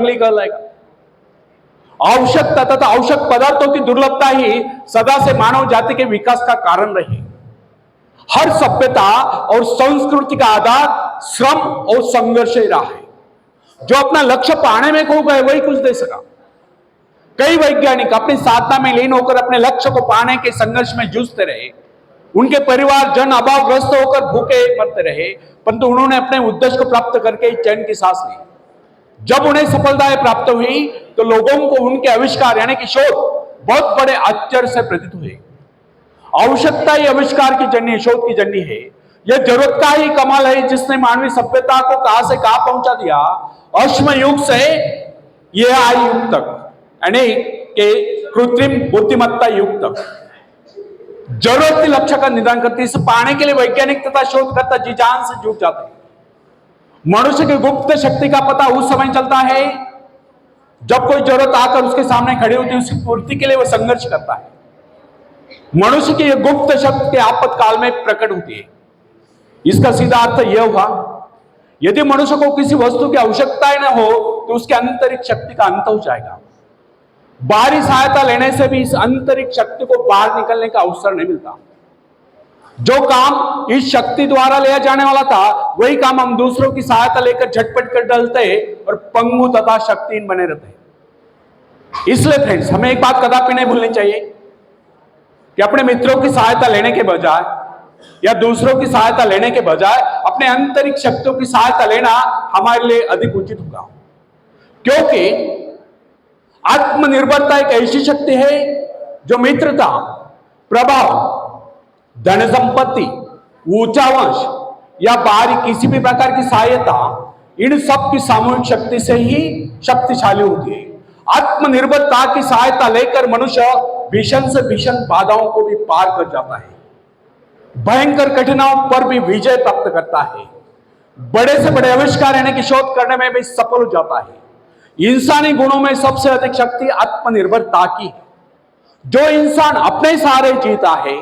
कर लाएगा। आवश्यकता तथा आवश्यक पदार्थों की दुर्लभता ही सदा से मानव जाति के विकास का कारण रही। हर सभ्यता और संस्कृति का आधार श्रम और संघर्ष ही रहा है। जो अपना लक्ष्य पाने में खो गए वही कुछ दे सका। कई वैज्ञानिक अपनी साधना में लीन होकर अपने लक्ष्य को पाने के संघर्ष में जूझते रहे। उनके परिवार जन अभावग्रस्त होकर भूखे मरते रहे, परंतु उन्होंने अपने उद्देश्य को प्राप्त करके चैन की सांस ली। जब उन्हें सफलताएं प्राप्त हुई तो लोगों को उनके आविष्कार यानी कि शोध बहुत बड़े आश्चर्य से प्रतीत हुए। आवश्यकता ही आविष्कार की जननी, शोध की जननी है। यह जरूरत का ही कमाल है जिसने मानवीय सभ्यता को कहां से कहां पहुंचा दिया। अश्म युग से AI युग तक, यानी कि कृत्रिम बुद्धिमत्ता युग तक जरूरत के लक्ष्य का निदान करती है। इसे पाने के लिए वैज्ञानिक तथा शोधकर्ता जी जान से जुट जाते हैं। मनुष्य की गुप्त शक्ति का पता उस समय चलता है जब कोई जरूरत आकर उसके सामने खड़ी होती है। उसकी पूर्ति के लिए वह संघर्ष करता है। मनुष्य की यह गुप्त शक्ति आपातकाल में प्रकट होती है। इसका सीधा अर्थ यह हुआ, यदि मनुष्य को किसी वस्तु की आवश्यकता न हो तो उसके आंतरिक शक्ति का अंत हो जाएगा। बाहरी सहायता लेने से भी इस आंतरिक शक्ति को बाहर निकलने का अवसर नहीं मिलता। जो काम इस शक्ति द्वारा लिया जाने वाला था वही काम हम दूसरों की सहायता लेकर झटपट कर डालते और पंगु तथा शक्तिहीन बने रहते। इसलिए फ्रेंड्स, हमें एक बात कदापि नहीं भूलनी चाहिए कि अपने मित्रों की सहायता लेने के बजाय या दूसरों की सहायता लेने के बजाय अपने आंतरिक शक्तियों की सहायता लेना हमारे लिए अधिक उचित होगा। क्योंकि आत्मनिर्भरता एक ऐसी शक्ति है जो मित्रता, प्रभाव, धन संपत्ति, ऊंचा वंश या बाहरी किसी भी प्रकार की सहायता, इन सब की सामूहिक शक्ति से ही शक्तिशाली होती है। आत्मनिर्भरता की सहायता लेकर मनुष्य भीषण से भीषण बाधाओं को भी पार कर जाता है, भयंकर कठिनाइयों पर भी विजय प्राप्त करता है, बड़े से बड़े आविष्कार यानी कि शोध करने में भी सफल हो जाता है। इंसानी गुणों में सबसे अधिक शक्ति आत्मनिर्भरता की है। जो इंसान अपने सहारे जीता है,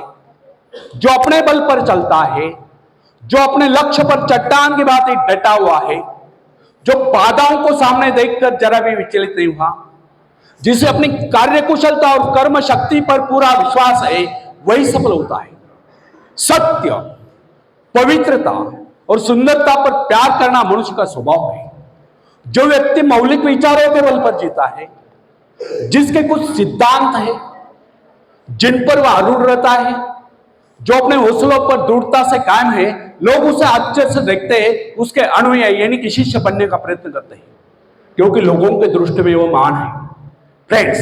जो अपने बल पर चलता है, जो अपने लक्ष्य पर चट्टान की भांति डटा हुआ है, जो बाधाओं को सामने देखकर जरा भी विचलित नहीं हुआ, जिसे अपनी कार्यकुशलता और कर्म शक्ति पर पूरा विश्वास है, वही सफल होता है। सत्य, पवित्रता और सुंदरता पर प्यार करना मनुष्य का स्वभाव है। जो व्यक्ति मौलिक विचारों के बल पर जीता है, जिसके कुछ सिद्धांत है जिन पर वह आरूढ़ रहता है, जो अपने हौसलों पर दृढ़ता से कायम है, लोग उसे आश्चर्य से देखते हैं, उसके अनुयायी यानी कि शिष्य बनने का प्रयत्न करते हैं, क्योंकि लोगों के दृष्टि में वो महान है। फ्रेंड्स,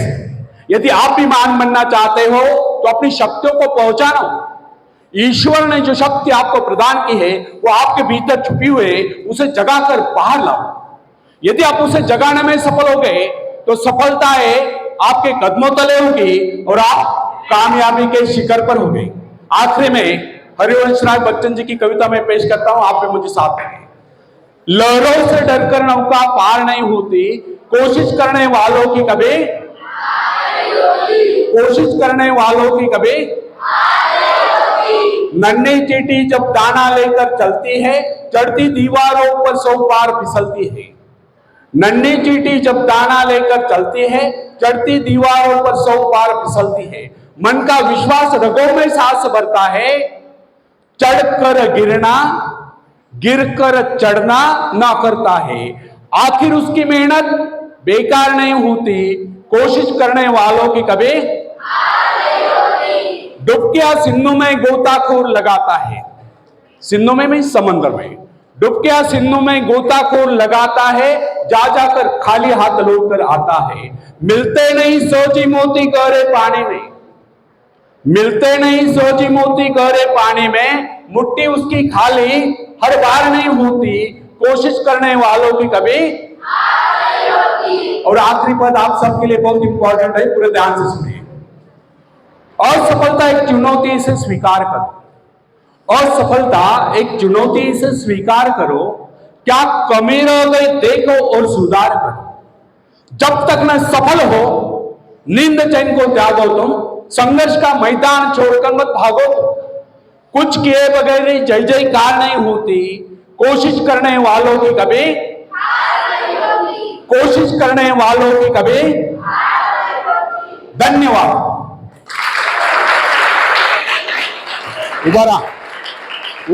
यदि आप भी महान बनना चाहते हो तो अपनी शक्तियों को पहचानो। ईश्वर ने जो शक्ति आपको प्रदान की है वो आपके भीतर छुपी हुई है, उसे जगाकर बाहर लाओ। यदि आप उसे जगाने में सफल हो गए तो सफलताएं आपके कदमों तले होगी और आप कामयाबी के शिखर पर होंगे। आखिरी में हरिवंश राय बच्चन जी की कविता में पेश करता हूं, आप भी मुझे साथ देंगे। लहरों से डरकर नौका पार नहीं होती, कोशिश करने वालों की कभी नन्ही चींटी जब दाना लेकर चलती है, चढ़ती दीवारों पर 100 बार फिसलती है। नन्ही चींटी जब दाना लेकर चलती है, चढ़ती दीवारों पर 100 बार फिसलती है। मन का विश्वास रगों में सांस भरता है, चढ़कर गिरना, गिरकर चढ़ना ना करता है। आखिर उसकी मेहनत बेकार नहीं होती, कोशिश करने वालों की कभी डुबकियां सिंधु में गोताखोर लगाता है। सिंधु में समंदर में डुबकियां सिंधु में गोताखोर लगाता है, जा जाकर खाली हाथ लौट कर आता है। मिलते नहीं सोची मोती गहरे पानी में, मिलते नहीं सोची मोती गहरे पानी में, मुट्ठी उसकी खाली हर बार नहीं होती, कोशिश करने वालों की कभी और आखिरी पद आप सबके लिए बहुत इंपॉर्टेंट है, पूरे ध्यान से सुनिए। असफलता एक चुनौती, से स्वीकार करो। असफलता एक चुनौती, से स्वीकार करो। क्या कमी रह गई देखो और सुधार करो। जब तक न सफल हो नींद चैन को त्यागो तुम, संघर्ष का मैदान छोड़कर मत भागो। कुछ किए बगैर जय जयकार नहीं होती, कोशिश करने वालों की कभी कोशिश करने वालों की कभी धन्यवाद। इधर आ।